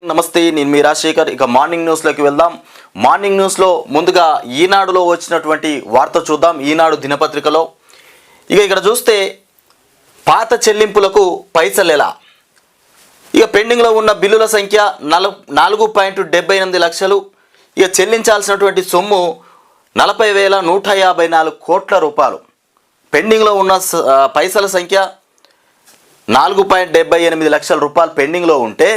నమస్తే, నేను మీ రాజశేఖర్. ఇక మార్నింగ్ న్యూస్లోకి వెళ్దాం. మార్నింగ్ న్యూస్లో ముందుగా ఈనాడులో వచ్చినటువంటి వార్త చూద్దాం. ఈనాడు దినపత్రికలో ఇక్కడ చూస్తే పాత చెల్లింపులకు పైసలు ఎలా, పెండింగ్లో ఉన్న బిల్లుల సంఖ్య 4.78 లక్షలు. చెల్లించాల్సినటువంటి సొమ్ము 40,154 కోట్ల రూపాయలు. పెండింగ్లో ఉన్న పైసల సంఖ్య 4.78 లక్షల రూపాయలు పెండింగ్లో ఉంటే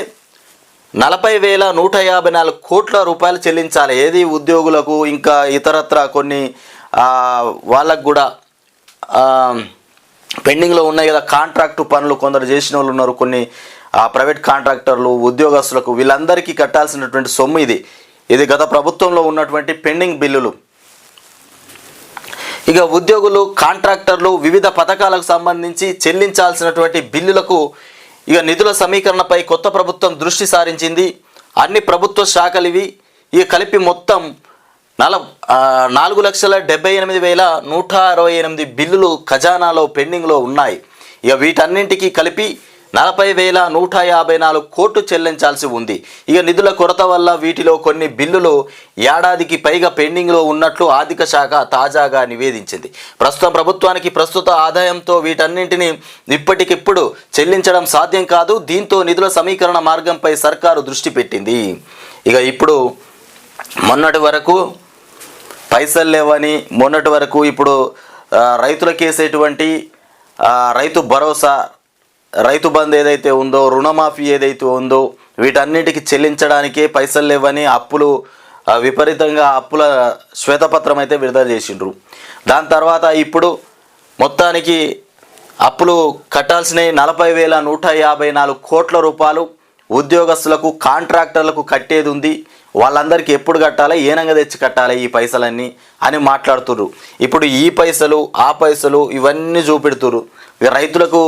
40,154 కోట్ల రూపాయలు చెల్లించాలి. ఏది ఉద్యోగులకు, ఇంకా ఇతరత్ర కొన్ని వాళ్ళకు కూడా పెండింగ్లో ఉన్నాయి కదా. కాంట్రాక్టు పనులు కొందరు చేసిన వాళ్ళు ఉన్నారు, కొన్ని ప్రైవేట్ కాంట్రాక్టర్లు, ఉద్యోగస్తులకు, వీళ్ళందరికీ కట్టాల్సినటువంటి సొమ్ము ఇది గత ప్రభుత్వంలో ఉన్నటువంటి పెండింగ్ బిల్లులు. ఉద్యోగులు, కాంట్రాక్టర్లు వివిధ పథకాలకు సంబంధించి చెల్లించాల్సినటువంటి బిల్లులకు నిధుల సమీకరణపై కొత్త ప్రభుత్వం దృష్టి సారించింది. అన్ని ప్రభుత్వ శాఖలు కలిపి మొత్తం 4,78,168 బిల్లులు ఖజానాలో పెండింగ్లో ఉన్నాయి. వీటన్నింటికి కలిపి 40,154 కోట్లు చెల్లించాల్సి ఉంది. నిధుల కొరత వల్ల వీటిలో కొన్ని బిల్లులు ఏడాదికి పైగా పెండింగ్లో ఉన్నట్లు ఆర్థిక శాఖ తాజాగా నివేదించింది. ప్రస్తుతం ప్రభుత్వానికి ప్రస్తుత ఆదాయంతో వీటన్నింటినీ ఇప్పటికిప్పుడు చెల్లించడం సాధ్యం కాదు. దీంతో నిధుల సమీకరణ మార్గంపై సర్కారు దృష్టి పెట్టింది. ఇప్పుడు మొన్నటి వరకు పైసలు లేవని, మొన్నటి వరకు ఇప్పుడు రైతులకు వేసేటువంటి రైతు భరోసా, రైతు బంధు ఏదైతే ఉందో, రుణమాఫీ ఏదైతే ఉందో, వీటన్నిటికీ చెల్లించడానికే పైసలు లేవని అప్పులు విపరీతంగా అప్పుల శ్వేతపత్రం అయితే విడుదల చేసిండ్రు. దాని తర్వాత ఇప్పుడు మొత్తానికి అప్పులు కట్టాల్సిన 40,154 కోట్ల రూపాయలు ఉద్యోగస్తులకు, కాంట్రాక్టర్లకు కట్టేది ఉంది. వాళ్ళందరికీ ఎప్పుడు కట్టాలి, ఏనంగా తెచ్చి కట్టాలి ఈ పైసలన్నీ అని మాట్లాడుతుర్రు. ఇప్పుడు ఈ పైసలు, ఆ పైసలు ఇవన్నీ చూపెడుతుర్రు. రైతులకు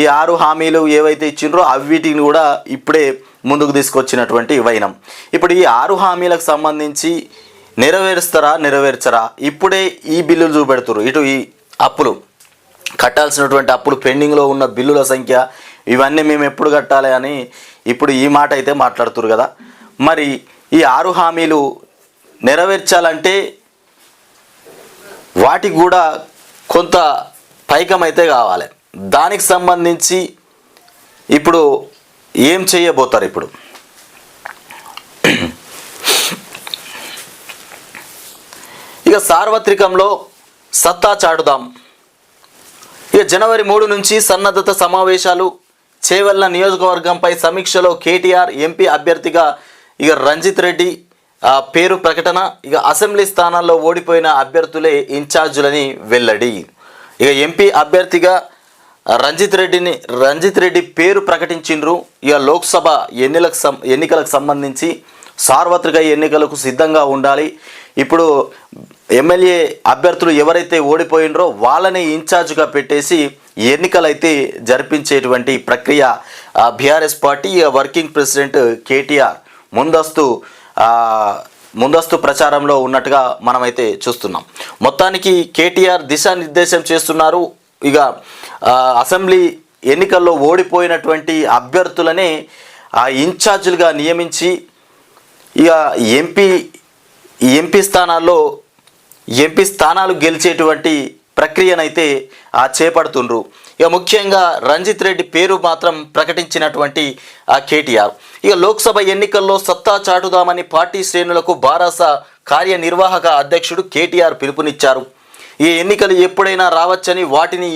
ఈ 6 హామీలు ఏవైతే ఇచ్చిండ్రో అవిటిని కూడా ఇప్పుడే ముందుకు తీసుకొచ్చినటువంటి వైనం. ఇప్పుడు ఈ 6 హామీలకు సంబంధించి నెరవేర్చరా ఇప్పుడే ఈ బిల్లులు చూపెడుతుర్రు. ఇటు ఈ అప్పులు కట్టాల్సినటువంటి అప్పులు, పెండింగ్లో ఉన్న బిల్లుల సంఖ్య, ఇవన్నీ మేము ఎప్పుడు కట్టాలి అని ఇప్పుడు ఈ మాట అయితే మాట్లాడుతుర్రు కదా. మరి ఈ 6 హామీలు నెరవేర్చాలంటే వాటికి కూడా కొంత పైకం అయితే కావాలి. దానికి సంబంధించి ఇప్పుడు ఏం చేయబోతారు? ఇప్పుడు సార్వత్రికంలో సత్తా చాటుదాం. జనవరి 3 నుంచి సన్నద్ధత సమావేశాలు. చేవెళ్ల నియోజకవర్గంపై సమీక్షలో కేటీఆర్ ఎంపీ అభ్యర్థిగా రంజిత్ రెడ్డి పేరు ప్రకటన. అసెంబ్లీ స్థానాల్లో ఓడిపోయిన అభ్యర్థులే ఇన్ఛార్జులని వెల్లడి. ఎంపీ అభ్యర్థిగా రంజిత్ రెడ్డి పేరు ప్రకటించిండ్రు. లోక్సభ ఎన్నికలకు సంబంధించి సార్వత్రిక ఎన్నికలకు సిద్ధంగా ఉండాలి. ఇప్పుడు ఎమ్మెల్యే అభ్యర్థులు ఎవరైతే ఓడిపోయినరో వాళ్ళని ఇన్ఛార్జ్గా పెట్టేసి ఎన్నికలైతే జరిపించేటువంటి ప్రక్రియ BRS party working president KTR ముందస్తు ప్రచారంలో ఉన్నట్టుగా మనమైతే చూస్తున్నాం. మొత్తానికి కేటీఆర్ దిశానిర్దేశం చేస్తున్నారు. అసెంబ్లీ ఎన్నికల్లో ఓడిపోయినటువంటి అభ్యర్థులనే ఇన్ఛార్జీలుగా నియమించి ఎంపీ స్థానాలు గెలిచేటువంటి ప్రక్రియనైతే చేపడుతుండ్రు. ముఖ్యంగా రంజిత్ రెడ్డి పేరు మాత్రం ప్రకటించినటువంటి కేటీఆర్ లోక్సభ ఎన్నికల్లో సత్తా చాటుదామని పార్టీ శ్రేణులకు బారాస కార్యనిర్వాహక అధ్యక్షుడు కేటీఆర్ పిలుపునిచ్చారు. ఈ ఎన్నికలు ఎప్పుడైనా రావచ్చని, వాటిని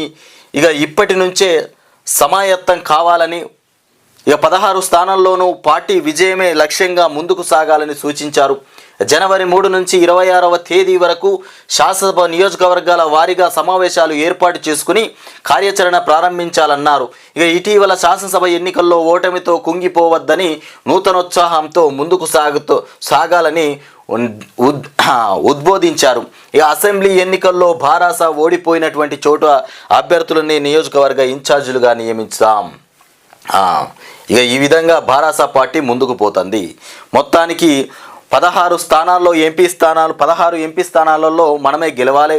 ఇప్పటి నుంచే సమాయత్తం కావాలని, 16 స్థానాల్లోనూ పార్టీ విజయమే లక్ష్యంగా ముందుకు సాగాలని సూచించారు. జనవరి 3 నుంచి 26వ తేదీ వరకు శాసనసభ నియోజకవర్గాల వారీగా సమావేశాలు ఏర్పాటు చేసుకుని కార్యాచరణ ప్రారంభించాలన్నారు. ఇటీవల శాసనసభ ఎన్నికల్లో ఓటమితో కుంగిపోవద్దని, నూతనోత్సాహంతో ముందుకు సాగాలని ఉద్బోధించారు. అసెంబ్లీ ఎన్నికల్లో బారాస ఓడిపోయినటువంటి చోట అభ్యర్థులని నియోజకవర్గ ఇన్ఛార్జీలుగా నియమించాం. ఈ విధంగా బారాస పార్టీ ముందుకు పోతుంది. మొత్తానికి 16 స్థానాల్లో 16 ఎంపీ స్థానాలలో మనమే గెలవాలి.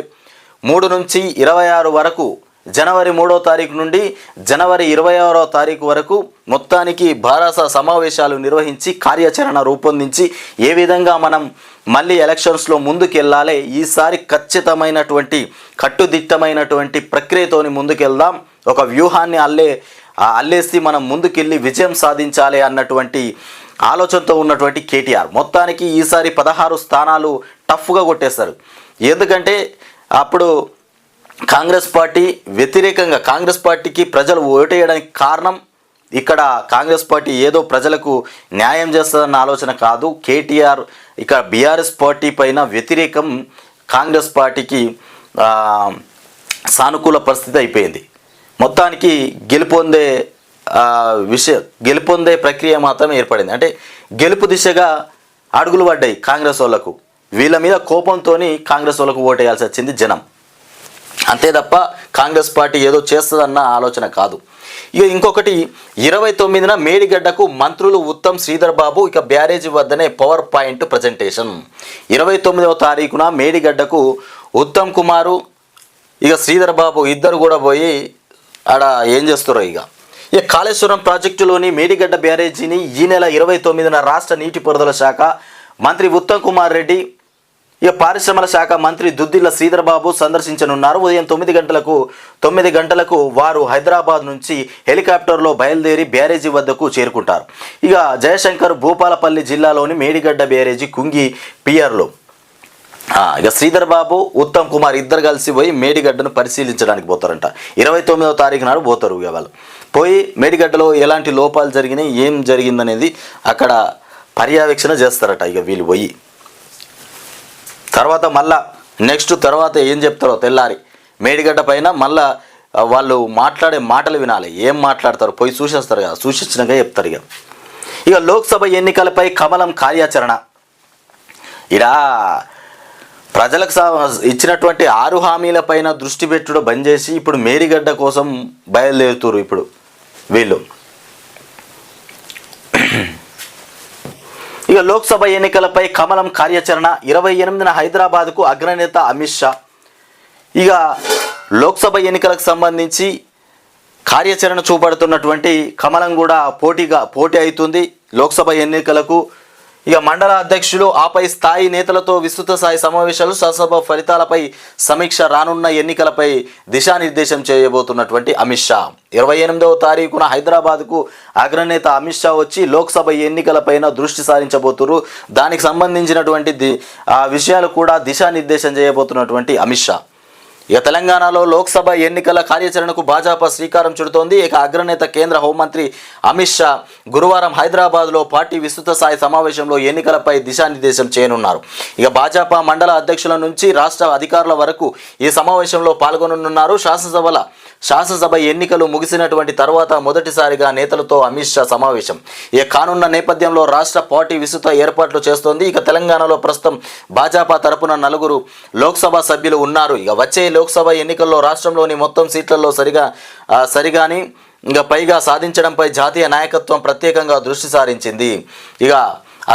3 నుంచి 26 వరకు జనవరి 3వ తారీఖు నుండి జనవరి 26వ తారీఖు వరకు మొత్తానికి భారత సమావేశాలు నిర్వహించి కార్యాచరణ రూపొందించి ఏ విధంగా మనం మళ్ళీ ఎలక్షన్స్లో ముందుకెళ్ళాలి, ఈసారి ఖచ్చితమైనటువంటి కట్టుదిట్టమైనటువంటి ప్రక్రియతోని ముందుకెళ్దాం, ఒక వ్యూహాన్ని అల్లేసి మనం ముందుకెళ్ళి విజయం సాధించాలి అన్నటువంటి ఆలోచనతో ఉన్నటువంటి కేటీఆర్ మొత్తానికి ఈసారి 16 స్థానాలు టఫ్గా కొట్టేస్తారు. ఎందుకంటే అప్పుడు కాంగ్రెస్ పార్టీ వ్యతిరేకంగా కాంగ్రెస్ పార్టీకి ప్రజలు ఓటేయడానికి కారణం ఇక్కడ కాంగ్రెస్ పార్టీ ఏదో ప్రజలకు న్యాయం చేస్తుందన్న ఆలోచన కాదు. కేటీఆర్ ఇక్కడ బీఆర్ఎస్ పార్టీ పైన వ్యతిరేకం కాంగ్రెస్ పార్టీకి సానుకూల పరిస్థితి అయిపోయింది. మొత్తానికి గెలుపొందే ప్రక్రియ మాత్రం ఏర్పడింది. అంటే గెలుపు దిశగా అడుగులు పడ్డాయి కాంగ్రెస్ వాళ్ళకు. వీళ్ళ మీద కోపంతో కాంగ్రెస్ వాళ్ళకు ఓటేయాల్సి వచ్చింది జనం, అంతే తప్ప కాంగ్రెస్ పార్టీ ఏదో చేస్తుందన్న ఆలోచన కాదు. ఇక ఇంకొకటి 29న మేడిగడ్డకు మంత్రులు ఉత్తమ్ శ్రీధర్ బాబు ఇక బ్యారేజీ వద్దనే పవర్ పాయింట్ ప్రజెంటేషన్. 29వ తారీఖున మేడిగడ్డకు ఉత్తమ్ కుమారు ఇక శ్రీధర్ బాబు ఇద్దరు కూడా పోయి ఆడ ఏం చేస్తారో ఇక కాళేశ్వరం ప్రాజెక్టులోని మేడిగడ్డ బ్యారేజీని ఈ నెల 29న రాష్ట్ర నీటిపారుదల శాఖ మంత్రి ఉత్తమ్ కుమార్ రెడ్డి ఇక పారిశ్రమల శాఖ మంత్రి దుద్దిల్ల శ్రీధర్ బాబు సందర్శించనున్నారు. ఉదయం 9 గంటలకు వారు హైదరాబాద్ నుంచి హెలికాప్టర్లో బయలుదేరి బ్యారేజీ వద్దకు చేరుకుంటారు. ఇక జయశంకర్ భూపాలపల్లి జిల్లాలోని మేడిగడ్డ బ్యారేజీ కుంగి పియర్లో ఇక శ్రీధర్ బాబు ఉత్తమ్ కుమార్ ఇద్దరు కలిసి పోయి మేడిగడ్డను పరిశీలించడానికి పోతారంట. 29వ తారీఖు నాడు పోతారు. ఇక వాళ్ళు పోయి మేడిగడ్డలో ఎలాంటి లోపాలు జరిగినాయి, ఏం జరిగిందనేది అక్కడ పర్యవేక్షణ చేస్తారట. ఇక వీళ్ళు పోయి తర్వాత మళ్ళా తర్వాత ఏం చెప్తారో తెల్లారి మేడిగడ్డ పైన మళ్ళా వాళ్ళు మాట్లాడే మాటలు వినాలి, ఏం మాట్లాడతారు పోయి చూసేస్తారు కదా, చూసిచ్చినాక చెప్తారు. ఇక లోక్సభ ఎన్నికలపై కమలం కార్యాచరణ. ఇలా ప్రజలకు ఇచ్చినటువంటి 6 హామీలపైన దృష్టి పెట్టుడు బంద్ చేసి ఇప్పుడు మేడిగడ్డ కోసం బయలుదేరుతురు ఇప్పుడు వీళ్ళు. ఇక లోక్సభ ఎన్నికలపై కమలం కార్యాచరణ. 28న హైదరాబాద్కు అగ్రనేత అమిత్ షా. ఇక లోక్సభ ఎన్నికలకు సంబంధించి కార్యాచరణ చూపడుతున్నటువంటి కమలం కూడా పోటీ అవుతుంది లోక్సభ ఎన్నికలకు. ఇక మండల అధ్యక్షులు ఆపై స్థాయి నేతలతో విస్తృత స్థాయి సమావేశాలు, శాసనసభ ఫలితాలపై సమీక్ష, రానున్న ఎన్నికలపై దిశానిర్దేశం చేయబోతున్నటువంటి అమిత్ షా. 28వ తారీఖున హైదరాబాద్కు అగ్రనేత అమిత్ షా వచ్చి లోక్సభ ఎన్నికలపైన దృష్టి సారించబోతున్నారు. దానికి సంబంధించినటువంటి విషయాలు కూడా దిశానిర్దేశం చేయబోతున్నటువంటి అమిత్ షా. ఇక తెలంగాణలో లోక్సభ ఎన్నికల కార్యాచరణకు భాజపా శ్రీకారం చుడుతోంది. ఇక అగ్రనేత కేంద్ర హోంమంత్రి అమిత్ షా గురువారం హైదరాబాద్లో పార్టీ విస్తృత స్థాయి సమావేశంలో ఎన్నికలపై దిశానిర్దేశం చేయనున్నారు. ఇక భాజపా మండల అధ్యక్షుల నుంచి రాష్ట్ర అధికారుల వరకు ఈ సమావేశంలో పాల్గొననున్నారు. శాసనసభ ఎన్నికలు ముగిసినటువంటి తర్వాత మొదటిసారిగా నేతలతో అమిత్ షా సమావేశం ఇక కానున్న నేపథ్యంలో రాష్ట్ర పార్టీ విస్తృత ఏర్పాట్లు చేస్తోంది. ఇక తెలంగాణలో ప్రస్తుతం భాజపా తరపున 4 లోక్సభ సభ్యులు ఉన్నారు. ఇక వచ్చే లోక్సభ ఎన్నికల్లో రాష్ట్రంలోని మొత్తం సీట్లలో సరిగాని ఇంకా పైగా సాధించడంపై జాతీయ నాయకత్వం ప్రత్యేకంగా దృష్టి సారించింది. ఇక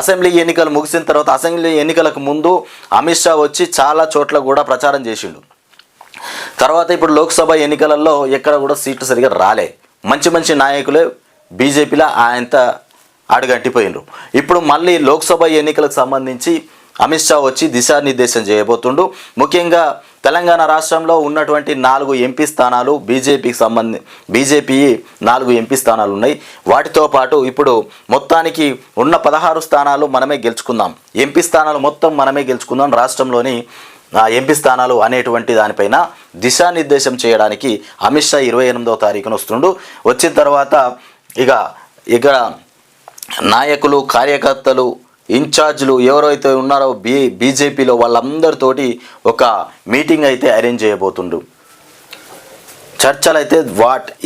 అసెంబ్లీ ఎన్నికలు ముగిసిన తర్వాత అసెంబ్లీ ఎన్నికలకు ముందు అమిత్ షా వచ్చి చాలా చోట్ల కూడా ప్రచారం చేసిండు. తర్వాత ఇప్పుడు లోక్సభ ఎన్నికలలో ఎక్కడ కూడా సీట్లు సరిగా రాలే. మంచి నాయకులే బీజేపీలో ఆయనంత అడుగంటిపోయినరు. ఇప్పుడు మళ్ళీ లోక్సభ ఎన్నికలకు సంబంధించి అమిత్ షా వచ్చి దిశానిర్దేశం చేయబోతుండు. ముఖ్యంగా తెలంగాణ రాష్ట్రంలో ఉన్నటువంటి 4 ఎంపీ స్థానాలు బీజేపీ 4 ఎంపీ స్థానాలు ఉన్నాయి. వాటితో పాటు ఇప్పుడు మొత్తానికి ఉన్న 16 స్థానాలు మనమే గెలుచుకుందాం, ఎంపీ స్థానాలు మొత్తం మనమే గెలుచుకుందాం, రాష్ట్రంలోని ఎంపీ స్థానాలు అనేటువంటి దానిపైన దిశానిర్దేశం చేయడానికి అమిత్ షా 28వ తారీఖున వస్తుండు. వచ్చిన తర్వాత ఇక నాయకులు, కార్యకర్తలు, ఇన్ఛార్జీలు ఎవరైతే ఉన్నారో బీజేపీలో వాళ్ళందరితోటి ఒక మీటింగ్ అయితే అరేంజ్ చేయబోతుండు. చర్చలు అయితే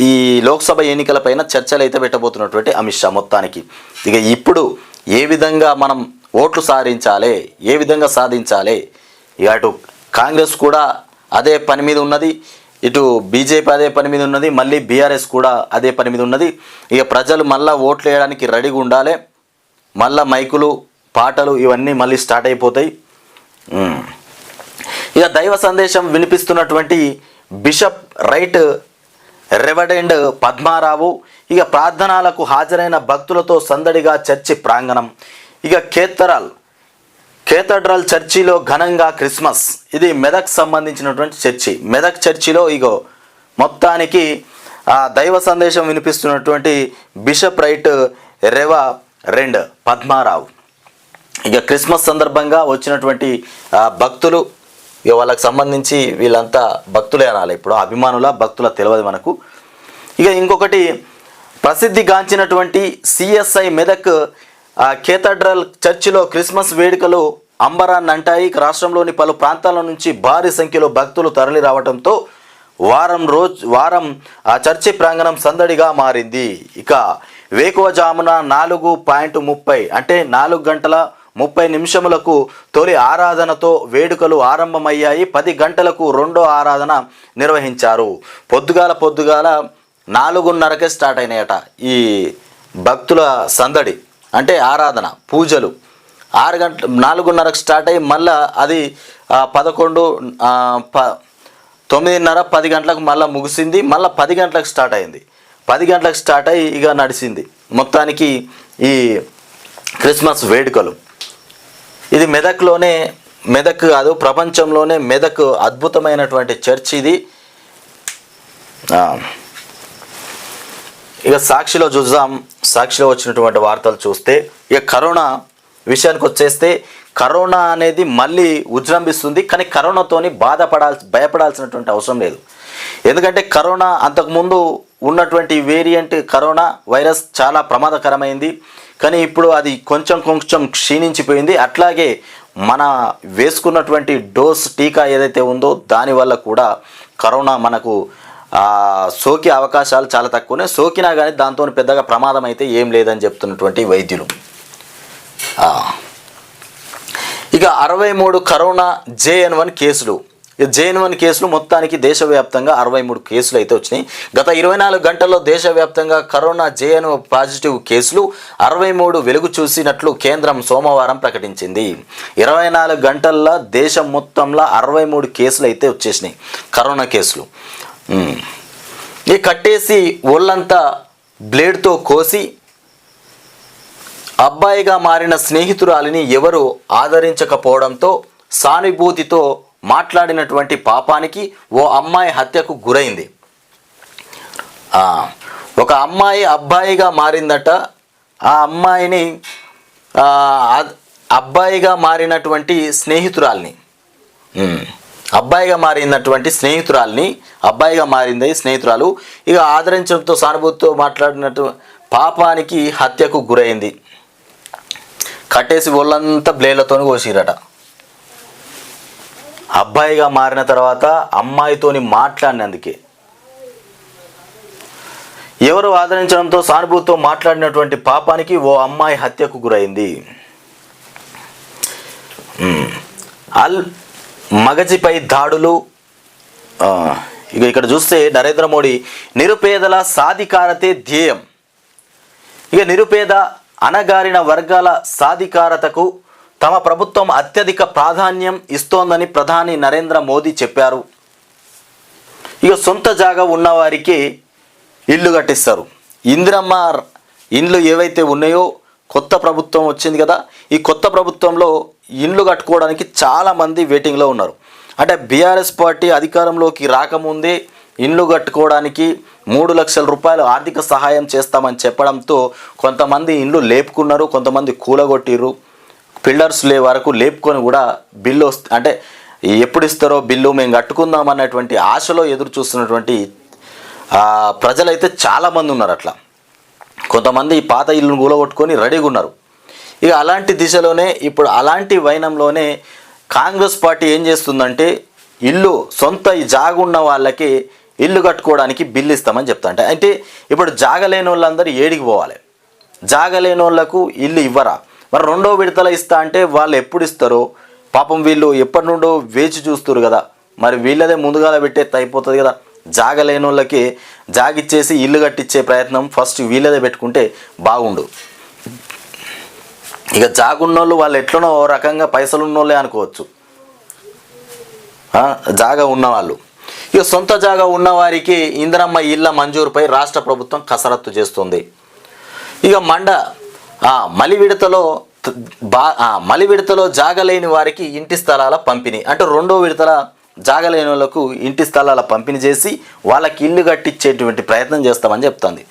ఈ లోక్సభ ఎన్నికలపైన చర్చలు అయితే పెట్టబోతున్నటువంటి అమిత్ షా మొత్తానికి. ఇక ఇప్పుడు ఏ విధంగా మనం ఓట్లు సాధించాలి, ఏ విధంగా సాధించాలి, ఇక అటు కాంగ్రెస్ కూడా అదే పని మీద ఉన్నది, ఇటు బీజేపీ అదే పని మీద ఉన్నది, మళ్ళీ బీఆర్ఎస్ కూడా అదే పని మీద ఉన్నది. ఇక ప్రజలు మళ్ళీ ఓట్లు వేయడానికి రెడీగా ఉండాలి. మళ్ళీ మైకులు, పాటలు ఇవన్నీ మళ్ళీ స్టార్ట్ అయిపోతాయి. ఇక దైవ సందేశం వినిపిస్తున్నటువంటి బిషప్ రైట్ రెవరెండ్ పద్మారావు. ఇక ప్రార్థనలకు హాజరైన భక్తులతో సందడిగా చర్చి ప్రాంగణం. ఇక కేథడ్రల్ చర్చిలో ఘనంగా క్రిస్మస్. ఇది మెదక్ సంబంధించినటువంటి చర్చి. మెదక్ చర్చిలో ఇగో మొత్తానికి దైవ సందేశం వినిపిస్తున్నటువంటి బిషప్ రైట్ రెవరెండ్ పద్మారావు. ఇక క్రిస్మస్ సందర్భంగా వచ్చినటువంటి భక్తులు, ఇక వాళ్ళకి సంబంధించి వీళ్ళంతా భక్తులే అనాలి, ఇప్పుడు అభిమానుల భక్తుల తెలియదు మనకు. ఇక ఇంకొకటి ప్రసిద్ధిగాంచినటువంటి సిఎస్ఐ మెదక్ కేథడ్రల్ చర్చిలో క్రిస్మస్ వేడుకలు అంబరాన్ని అంటాయి. రాష్ట్రంలోని పలు ప్రాంతాల నుంచి భారీ సంఖ్యలో భక్తులు తరలి రావడంతో వారం చర్చి ప్రాంగణం సందడిగా మారింది. ఇక వేకువజామున 4:30 అంటే 4:30 తొలి ఆరాధనతో వేడుకలు ఆరంభమయ్యాయి. 10 గంటలకు రెండో ఆరాధన నిర్వహించారు. పొద్దుగాల 4:30కే స్టార్ట్ అయినాయట ఈ భక్తుల సందడి, అంటే ఆరాధన పూజలు. 4:30కి స్టార్ట్ అయ్యి మళ్ళీ అది 9:30 10 గంటలకు మళ్ళీ ముగిసింది. మళ్ళీ 10 గంటలకు స్టార్ట్ అయింది. 10 గంటలకు స్టార్ట్ అయ్యి ఇక నడిచింది మొత్తానికి ఈ క్రిస్మస్ వేడుకలు. ఇది మెదక్ కాదు, ప్రపంచంలోనే మెదక్ అద్భుతమైనటువంటి చర్చ్ ఇది. ఇక సాక్షిలో చూద్దాం. సాక్షిలో వచ్చినటువంటి వార్తలు చూస్తే ఇక కరోనా విషయానికి వచ్చేస్తే కరోనా అనేది మళ్ళీ ఉజృంభిస్తుంది. కానీ కరోనాతోని భయపడాల్సినటువంటి అవసరం లేదు. ఎందుకంటే కరోనా అంతకుముందు ఉన్నటువంటి వేరియంట్ కరోనా వైరస్ చాలా ప్రమాదకరమైంది. కానీ ఇప్పుడు అది కొంచెం క్షీణించిపోయింది. అట్లాగే మన వేసుకున్నటువంటి డోస్ టీకా ఏదైతే ఉందో దానివల్ల కూడా కరోనా మనకు సోకే అవకాశాలు చాలా తక్కువనే. సోకినా కానీ దాంతో పెద్దగా ప్రమాదం అయితే ఏం లేదని చెప్తున్నటువంటి వైద్యులు. ఇక 63 కరోనా JN1 కేసులు. JN1 కేసులు మొత్తానికి దేశవ్యాప్తంగా 63 కేసులు అయితే వచ్చినాయి. గత 24 గంటల్లో దేశవ్యాప్తంగా కరోనా JN1 పాజిటివ్ కేసులు 63 వెలుగు చూసినట్లు కేంద్రం సోమవారం ప్రకటించింది. 24 గంటల్లో దేశం మొత్తంలో 63 కేసులు అయితే వచ్చేసినాయి, కరోనా కేసులు. ఈ కట్టేసి ఒళ్ళంతా బ్లేడ్తో కోసి అబ్బాయిగా మారిన స్నేహితురాలిని ఎవరు ఆదరించకపోవడంతో సానుభూతితో మాట్లాడినటువంటి పాపానికి ఓ అమ్మాయి హత్యకు గురైంది. ఒక అమ్మాయి అబ్బాయిగా మారిందట. ఆ అమ్మాయిని అబ్బాయిగా మారినటువంటి స్నేహితురాలిని అబ్బాయిగా మారింది స్నేహితురాలు. ఇక ఆదరించడంతో సానుభూతితో మాట్లాడినట్టు పాపానికి హత్యకు గురైంది. కట్టేసి ఒళ్ళంతా బ్లేడ్లతో కోసిరట. అబ్బాయిగా మారిన తర్వాత అమ్మాయితోని మాట్లాడినందుకే. ఎవరు ఆదరించడంతో సానుభూతితో మాట్లాడినటువంటి పాపానికి ఓ అమ్మాయి హత్యకు గురైంది. మగజిపై దాడులు. ఇక ఇక్కడ చూస్తే నరేంద్ర మోడీ నిరుపేదల సాధికారతే ధ్యేయం. ఇక నిరుపేద అణగారిన వర్గాల సాధికారతకు తమ ప్రభుత్వం అత్యధిక ప్రాధాన్యం ఇస్తోందని ప్రధాని నరేంద్ర మోదీ చెప్పారు. ఇక సొంత జాగా ఉన్నవారికి ఇల్లు కట్టిస్తారు. ఇందిరమ్మ ఇండ్లు ఏవైతే ఉన్నాయో కొత్త ప్రభుత్వం వచ్చింది కదా, ఈ కొత్త ప్రభుత్వంలో ఇండ్లు కట్టుకోవడానికి చాలామంది వెయిటింగ్లో ఉన్నారు. అంటే బీఆర్ఎస్ పార్టీ అధికారంలోకి రాకముందే ఇండ్లు కట్టుకోవడానికి 3 లక్షల రూపాయలు ఆర్థిక సహాయం చేస్తామని చెప్పడంతో కొంతమంది ఇండ్లు లేపుకున్నారు, కొంతమంది కూలగొట్టిర్రు. పిల్లర్స్ వరకు లేపుకొని కూడా బిల్లు అంటే ఎప్పుడు ఇస్తారో బిల్లు మేము కట్టుకుందాం అన్నటువంటి ఆశలో ఎదురు చూస్తున్నటువంటి ప్రజలైతే చాలామంది ఉన్నారు. అట్లా కొంతమంది పాత ఇల్లును కూలగొట్టుకొని రెడీగా ఉన్నారు. ఇక అలాంటి దిశలోనే ఇప్పుడు అలాంటి వైనంలోనే కాంగ్రెస్ పార్టీ ఏం చేస్తుందంటే ఇల్లు సొంత జాగున్న వాళ్ళకి ఇల్లు కట్టుకోవడానికి బిల్లు ఇస్తామని చెప్తా. అంటే ఇప్పుడు జాగలేని వాళ్ళందరూ ఏడికి పోవాలి? జాగలేని వాళ్ళకు ఇల్లు ఇవ్వరా? మరి రెండో విడతల ఇస్తా అంటే వాళ్ళు ఎప్పుడు ఇస్తారో పాపం, వీళ్ళు ఎప్పటి నుండో వేచి చూస్తారు కదా. మరి వీళ్ళదే ముందుగాల పెట్టేది అయిపోతుంది కదా. జాగలేని వాళ్ళకి జాగిచ్చేసి ఇల్లు కట్టించే ప్రయత్నం ఫస్ట్ వీళ్ళదే పెట్టుకుంటే బాగుండు. ఇక జాగున్నోళ్ళు వాళ్ళు ఎట్లనో ఓ రకంగా పైసలు ఉన్నోళ్ళే అనుకోవచ్చు, జాగా ఉన్నవాళ్ళు. ఇక సొంత జాగా ఉన్నవారికి ఇందిరమ్మ ఇళ్ల మంజూరుపై రాష్ట్ర ప్రభుత్వం కసరత్తు చేస్తుంది. ఇక మలి విడతలో జాగలేని వారికి ఇంటి స్థలాల పంపిణీ అంటే రెండో విడతల జాగలేని వాళ్ళకు ఇంటి స్థలాల పంపిణీ చేసి వాళ్ళకి ఇల్లు కట్టించేటువంటి ప్రయత్నం చేస్తామని చెప్తుంది.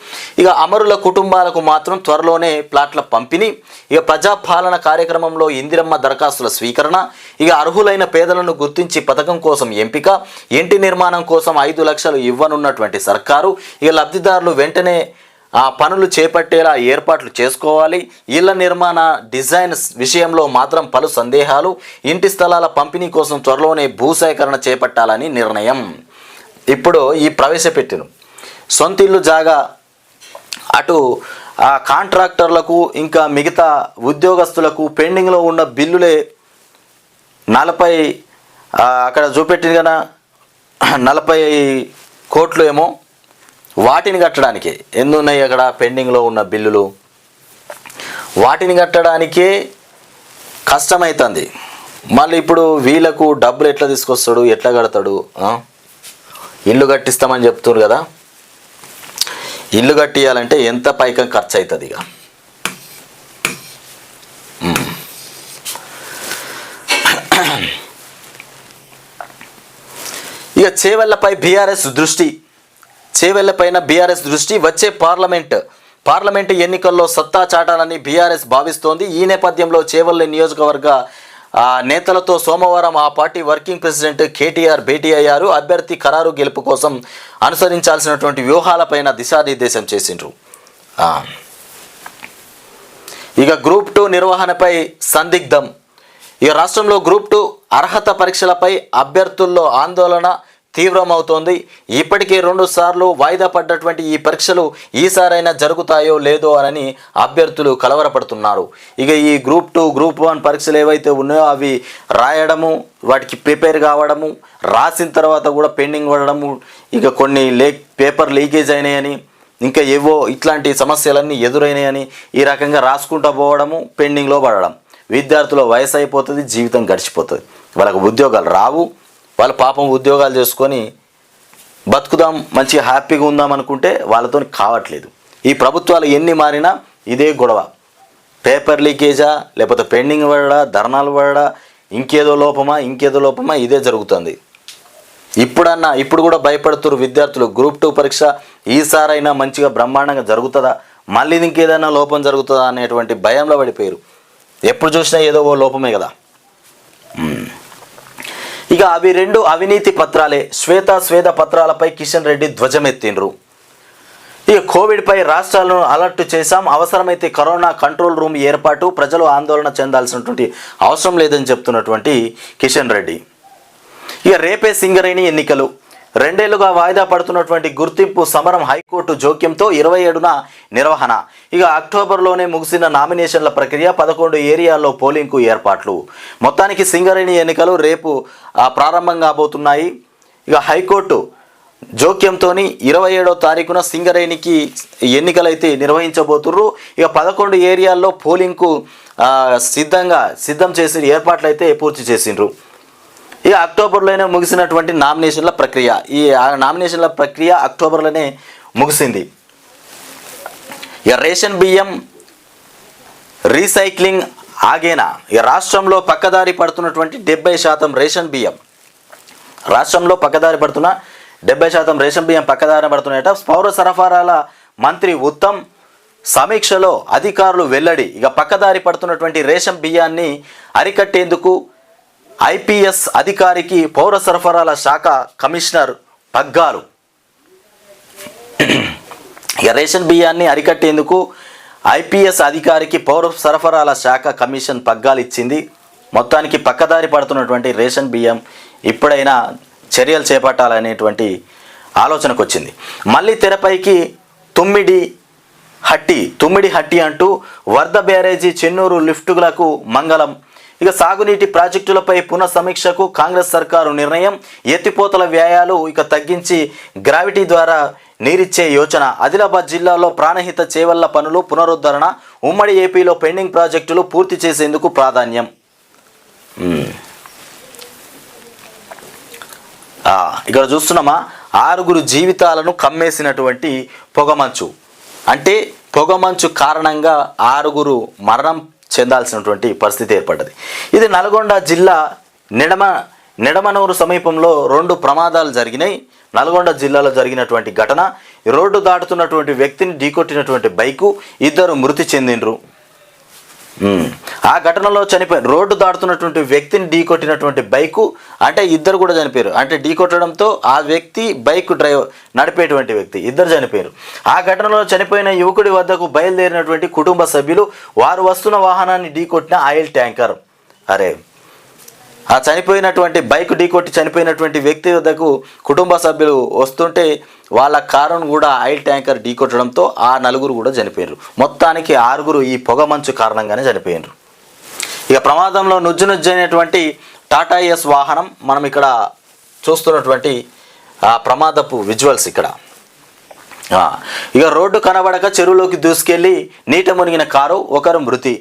ఇక అమరుల కుటుంబాలకు మాత్రం త్వరలోనే ప్లాట్ల పంపిణీ. ఇక ప్రజాపాలన కార్యక్రమంలో ఇందిరమ్మ దరఖాస్తుల స్వీకరణ. ఇక అర్హులైన పేదలను గుర్తించి పథకం కోసం ఎంపిక. ఇంటి నిర్మాణం కోసం 5 లక్షలు ఇవ్వనున్నటువంటి సర్కారు. ఇక లబ్ధిదారులు వెంటనే పనులు చేపట్టేలా ఏర్పాట్లు చేసుకోవాలి. ఇళ్ల నిర్మాణ డిజైన్స్ విషయంలో మాత్రం పలు సందేహాలు. ఇంటి స్థలాల పంపిణీ కోసం త్వరలోనే భూసేకరణ చేపట్టాలని నిర్ణయం. ఇప్పుడు ఈ ప్రవేశపెట్టిన సొంత ఇల్లు జాగా అటు కాంట్రాక్టర్లకు ఇంకా మిగతా ఉద్యోగస్తులకు పెండింగ్లో ఉన్న బిల్లులే 40 అక్కడ చూపెట్టింది కదా 40 కోట్లు ఏమో వాటిని కట్టడానికే ఎన్నున్నాయి అక్కడ పెండింగ్లో ఉన్న బిల్లులు వాటిని కట్టడానికే కష్టమవుతుంది. మళ్ళీ ఇప్పుడు వీళ్ళకు డబ్బులు ఎట్లా తీసుకొస్తాడు, ఎట్లా కడతాడు? ఇల్లు కట్టిస్తామని చెప్తున్నారు కదా, ఇల్లు కట్టియాలంటే ఎంత పైకం ఖర్చు అవుతుంది. ఇక చేవెళ్లపై బీఆర్ఎస్ దృష్టి. చేవెళ్లపైన బీఆర్ఎస్ దృష్టి. వచ్చే పార్లమెంటు ఎన్నికల్లో సత్తా చాటాలని బీఆర్ఎస్ భావిస్తోంది. ఈ నేపథ్యంలో చేవెళ్ల నియోజకవర్గ నేతలతో సోమవారం ఆ పార్టీ వర్కింగ్ ప్రెసిడెంట్ కేటీఆర్ భేటీ అయ్యారు. అభ్యర్థి ఖరారు గెలుపు కోసం అనుసరించాల్సినటువంటి వ్యూహాలపైన దిశానిర్దేశం చేసిండ్రు. ఇక గ్రూప్ 2 నిర్వహణపై సందిగ్ధం. ఇక రాష్ట్రంలో గ్రూప్ 2 అర్హత పరీక్షలపై అభ్యర్థుల్లో ఆందోళన తీవ్రమవుతోంది. ఇప్పటికే 2 సార్లు వాయిదా పడ్డటువంటి ఈ పరీక్షలు ఈసారైనా జరుగుతాయో లేదో అని అభ్యర్థులు కలవరపడుతున్నారు. ఇక ఈ గ్రూప్ 2, గ్రూప్ 1 పరీక్షలు ఏవైతే ఉన్నాయో అవి రాయడము, వాటికి ప్రిపేర్ కావడము, రాసిన తర్వాత కూడా పెండింగ్ పడడము, ఇక కొన్ని పేపర్ లీకేజ్ అయినాయని, ఇంకా ఏవో ఇట్లాంటి సమస్యలన్నీ ఎదురైనాయని ఈ రకంగా రాసుకుంటూ పోవడము, పెండింగ్లో పడడం. విద్యార్థుల వయసు అయిపోతుంది, జీవితం గడిచిపోతుంది, వాళ్ళకు ఉద్యోగాలు రావు. వాళ్ళు పాపం ఉద్యోగాలు చేసుకొని బతుకుదాం, మంచిగా హ్యాపీగా ఉందాం అనుకుంటే వాళ్ళతో కావట్లేదు. ఈ ప్రభుత్వాలు ఎన్ని మారినా ఇదే గొడవ. పేపర్ లీకేజా, లేకపోతే పెండింగ్ పడడా, ధర్నాలు పడడా, ఇంకేదో లోపమా ఇదే జరుగుతుంది. ఇప్పుడు కూడా భయపడుతున్నారు విద్యార్థులు. గ్రూప్ 2 పరీక్ష ఈసారైనా మంచిగా బ్రహ్మాండంగా జరుగుతుందా, మళ్ళీ ఇంకేదైనా లోపం జరుగుతుందా అనేటువంటి భయంలో పడిపోయారు. ఎప్పుడు చూసినా ఏదో ఓ లోపమే కదా. ఇక అవి 2 అవినీతి పత్రాలే. శ్వేత పత్రాలపై కిషన్ రెడ్డి ధ్వజమెత్తిండ్రు. ఇక కోవిడ్పై రాష్ట్రాలను అలర్ట్ చేశాం, అవసరమైతే కరోనా కంట్రోల్ రూమ్ ఏర్పాటు, ప్రజలు ఆందోళన చెందాల్సినటువంటి అవసరం లేదని చెప్తున్నటువంటి కిషన్ రెడ్డి. ఇక రేపే సింగరేణి ఎన్నికలు. 2 ఏళ్లుగా వాయిదా పడుతున్నటువంటి గుర్తింపు సమరం హైకోర్టు జోక్యంతో 27న నిర్వహణ. ఇక అక్టోబర్లోనే ముగిసిన నామినేషన్ల ప్రక్రియ, 11 ఏరియాల్లో పోలింగ్కు ఏర్పాట్లు. మొత్తానికి సింగరేణి ఎన్నికలు రేపు ప్రారంభం కాబోతున్నాయి. ఇక హైకోర్టు జోక్యంతో 27వ తారీఖున సింగరేణికి ఎన్నికలైతే నిర్వహించబోతుర్రు. ఇక 11 ఏరియాల్లో పోలింగ్కు సిద్ధం చేసి ఏర్పాట్లు అయితే పూర్తి చేసిండ్రు. ఇక అక్టోబర్లోనే ముగిసినటువంటి నామినేషన్ల ప్రక్రియ, ఈ నామినేషన్ల ప్రక్రియ అక్టోబర్లోనే ముగిసింది. ఇక రేషన్ బియ్యం రీసైక్లింగ్ ఆగేనా. ఇక రాష్ట్రంలో పక్కదారి పడుతున్నటువంటి 70% రేషన్ బియ్యం, రాష్ట్రంలో పక్కదారి పడుతున్న 70% రేషన్ బియ్యం పక్కదారి పడుతున్నాయట. పౌర సరఫరాల మంత్రి ఉత్తమ్ సమీక్షలో అధికారులు వెల్లడి. ఇక పక్కదారి పడుతున్నటువంటి రేషన్ బియ్యాన్ని అరికట్టేందుకు ఐపీఎస్ అధికారికి పౌర సరఫరాల శాఖ కమిషనర్ పగ్గాలు. ఇక రేషన్ బియ్యాన్ని అరికట్టేందుకు ఐపీఎస్ అధికారికి పౌర సరఫరాల శాఖ కమిషన్ పగ్గాలు ఇచ్చింది. మొత్తానికి పక్కదారి పడుతున్నటువంటి రేషన్ బియ్యం ఇప్పుడైనా చర్యలు చేపట్టాలనేటువంటి ఆలోచనకు వచ్చింది. మళ్ళీ తెరపైకి తుమ్మిడి హట్టి అంటూ వరద బ్యారేజీ చెన్నూరు లిఫ్టులకు మంగళం. ఇక సాగునీటి ప్రాజెక్టులపై పునఃసమీక్షకు కాంగ్రెస్ సర్కారు నిర్ణయం. ఎత్తిపోతల వ్యయాలు తగ్గించి గ్రావిటీ ద్వారా నీరిచ్చే యోచన. ఆదిలాబాద్ జిల్లాలో ప్రాణహిత చేవెళ్ల పనులు పునరుద్ధరణ. ఉమ్మడి ఏపీలో పెండింగ్ ప్రాజెక్టులు పూర్తి చేసేందుకు ప్రాధాన్యం. ఇక్కడ చూస్తున్నామా, 6 జీవితాలను కమ్మేసినటువంటి పొగమంచు. అంటే పొగమంచు కారణంగా 6 మరణం చెందాల్సినటువంటి పరిస్థితి ఏర్పడ్డది. ఇది నల్గొండ జిల్లా నిడమనూరు సమీపంలో 2 ప్రమాదాలు జరిగినాయి. నల్గొండ జిల్లాలో జరిగినటువంటి ఘటన. రోడ్డు దాటుతున్నటువంటి వ్యక్తిని ఢీకొట్టినటువంటి బైకు, 2 మృతి చెందిండ్రు. ఆ ఘటనలో చనిపోయారు. రోడ్డు దాటుతున్నటువంటి వ్యక్తిని ఢీకొట్టినటువంటి బైకు, అంటే 2 కూడా చనిపోయారు. అంటే ఢీకొట్టడంతో ఆ వ్యక్తి, బైక్ డ్రైవర్ నడిపేటువంటి వ్యక్తి 2 చనిపోయారు. ఆ ఘటనలో చనిపోయిన యువకుడి వద్దకు బయలుదేరినటువంటి కుటుంబ సభ్యులు వారు వస్తున్న వాహనాన్ని ఢీకొట్టిన ఆయిల్ ట్యాంకర్. ఆ చనిపోయినటువంటి బైక్ ఢీకొట్టి చనిపోయినటువంటి వ్యక్తి వద్దకు కుటుంబ సభ్యులు వస్తుంటే వాళ్ళ కారును కూడా ఆయిల్ ట్యాంకర్ ఢీకొట్టడంతో ఆ 4 కూడా చనిపోయారు. మొత్తానికి 6 ఈ పొగమంచు కారణంగానే చనిపోయారు. ఇక ప్రమాదంలో నుజ్జునజ్జైనటువంటి టాటా ఏస్ వాహనం మనం ఇక్కడ చూస్తున్నటువంటి ఆ ప్రమాదపు విజువల్స్ ఇక్కడ. ఇక రోడ్డు కనబడక చెరువులోకి దూసుకెళ్ళి నీట మునిగిన కారు, 1 మృతి.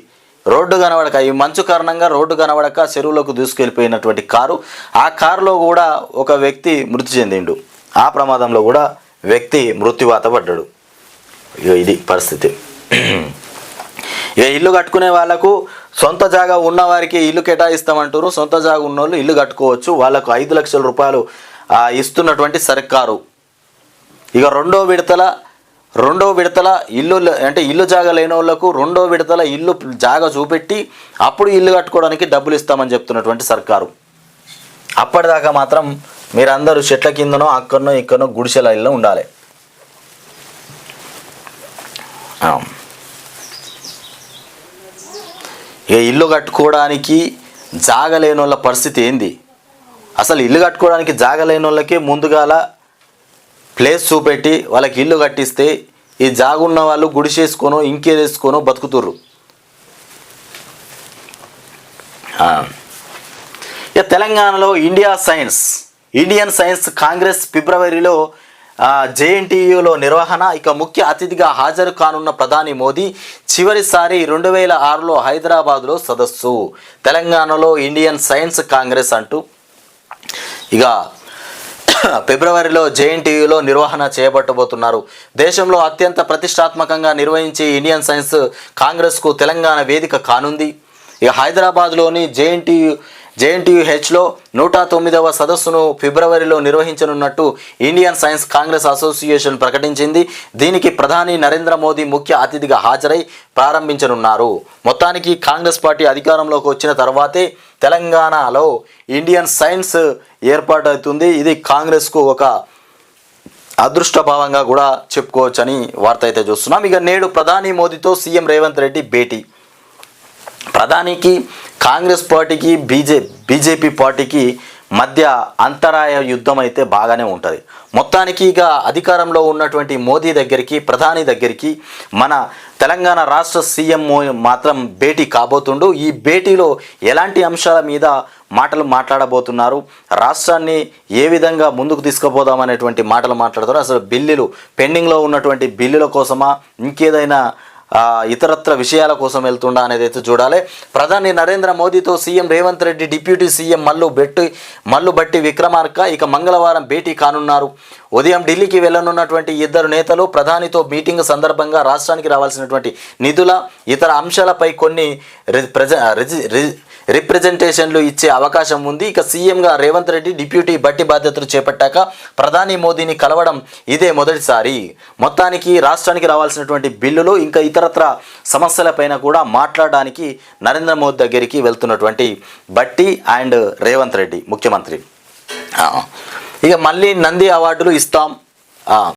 రోడ్డు కనబడక, ఈ మంచు కారణంగా రోడ్డు కనబడక చెరువులోకి దూసుకెళ్ళిపోయినటువంటి కారు. ఆ కారులో కూడా ఒక వ్యక్తి మృతి చెందిండు. ఆ ప్రమాదంలో కూడా వ్యక్తి మృత్యువాత పడ్డాడు. ఇది పరిస్థితి. ఇక ఇల్లు కట్టుకునే వాళ్ళకు, సొంత జాగా ఉన్న వారికి ఇల్లు కేటాయిస్తామంటారు. సొంత జాగా ఉన్నోళ్ళు ఇల్లు కట్టుకోవచ్చు. వాళ్ళకు 5 లక్షల రూపాయలు ఇస్తున్నటువంటి సర్కారు. ఇక రెండో విడతల ఇల్లు, అంటే ఇల్లు జాగా లేని వాళ్ళకు 2వ విడతల ఇల్లు జాగా చూపెట్టి అప్పుడు ఇల్లు కట్టుకోవడానికి డబ్బులు ఇస్తామని చెప్తున్నటువంటి సర్కారు. అప్పటిదాకా మాత్రం మీరందరూ చెట్ల కిందనో అక్కడనో ఇక్కడనో గుడిసెల ఇల్లు ఉండాలి. ఇక ఇల్లు కట్టుకోవడానికి జాగా లేని వాళ్ళ పరిస్థితి ఏంది? అసలు ఇల్లు కట్టుకోవడానికి జాగా లేని వాళ్ళకే ముందుగాల ప్లేస్ చూపెట్టి వాళ్ళకి ఇల్లు కట్టిస్తే ఈ జాగున్న వాళ్ళు గుడిసేసుకోనో ఇంకేదేసుకోనో బతుకుతుర్రు. ఇక తెలంగాణలో ఇండియన్ సైన్స్ కాంగ్రెస్ ఫిబ్రవరిలో జేఎన్టీయూలో నిర్వహణ. ఇక ముఖ్య అతిథిగా హాజరు కానున్న ప్రధాని మోదీ. చివరిసారి 2006లో హైదరాబాద్లో సదస్సు. తెలంగాణలో ఇండియన్ సైన్స్ కాంగ్రెస్ అంటూ ఇక ఫిబ్రవరిలో జేఎన్టీయూలో నిర్వహణ చేయబట్టబోతున్నారు. దేశంలో అత్యంత ప్రతిష్టాత్మకంగా నిర్వహించే ఇండియన్ సైన్స్ కాంగ్రెస్కు తెలంగాణ వేదిక కానుంది. ఇక హైదరాబాద్లోని జేఎన్టీయూహెచ్లో 109వ సదస్సును ఫిబ్రవరిలో నిర్వహించనున్నట్టు ఇండియన్ సైన్స్ కాంగ్రెస్ అసోసియేషన్ ప్రకటించింది. దీనికి ప్రధాని నరేంద్ర మోదీ ముఖ్య అతిథిగా హాజరై ప్రారంభించనున్నారు. మొత్తానికి కాంగ్రెస్ పార్టీ అధికారంలోకి వచ్చిన తర్వాతే తెలంగాణలో ఇండియన్ సైన్స్ ఏర్పాటవుతుంది. ఇది కాంగ్రెస్కు ఒక అదృష్టభావంగా కూడా చెప్పుకోవచ్చని వార్త అయితే చూస్తున్నాం. ఇక నేడు ప్రధాని మోదీతో సీఎం రేవంత్ రెడ్డి భేటీ. ప్రధానికి కాంగ్రెస్ పార్టీకి బీజేపీ పార్టీకి మధ్య అంతరాయ యుద్ధం అయితే బాగానే ఉంటుంది. మొత్తానికి ఇక అధికారంలో ఉన్నటువంటి మోదీ దగ్గరికి, ప్రధాని దగ్గరికి మన తెలంగాణ రాష్ట్ర సీఎం మాత్రం భేటీ కాబోతుండు. ఈ భేటీలో ఎలాంటి అంశాల మీద మాట్లాడబోతున్నారు, రాష్ట్రాన్ని ఏ విధంగా ముందుకు తీసుకుపోదామనేటువంటి మాటలు మాట్లాడతారు. అసలు బిల్లులు పెండింగ్లో ఉన్నటువంటి బిల్లుల కోసమా, ఇంకేదైనా ఇతరత్ర విషయాల కోసం వెళ్తుండా అనేది అయితే చూడాలి. ప్రధాని నరేంద్ర మోదీతో CM Revanth Reddy, deputy CM Mallu Bhatti Vikramarka ఇక మంగళవారం భేటీ కానున్నారు. ఉదయం ఢిల్లీకి వెళ్లనున్నటువంటి 2 నేతలు ప్రధానితో మీటింగ్ సందర్భంగా రాష్ట్రానికి రావాల్సినటువంటి నిధుల, ఇతర అంశాలపై కొన్ని రిప్రజెంటేషన్లు ఇచ్చే అవకాశం ఉంది. ఇక సీఎంగా రేవంత్ రెడ్డి, డిప్యూటీ బట్టి బాధ్యతలు చేపట్టాక ప్రధాని మోదీని కలవడం ఇదే మొదటిసారి. మొత్తానికి రాష్ట్రానికి రావాల్సినటువంటి బిల్లులు, ఇంకా ఇతరత్ర సమస్యలపైన కూడా మాట్లాడడానికి నరేంద్ర మోదీ దగ్గరికి వెళ్తున్నటువంటి బట్టి అండ్ రేవంత్ రెడ్డి ముఖ్యమంత్రి. ఇక మళ్ళీ నంది అవార్డులు ఇస్తాం.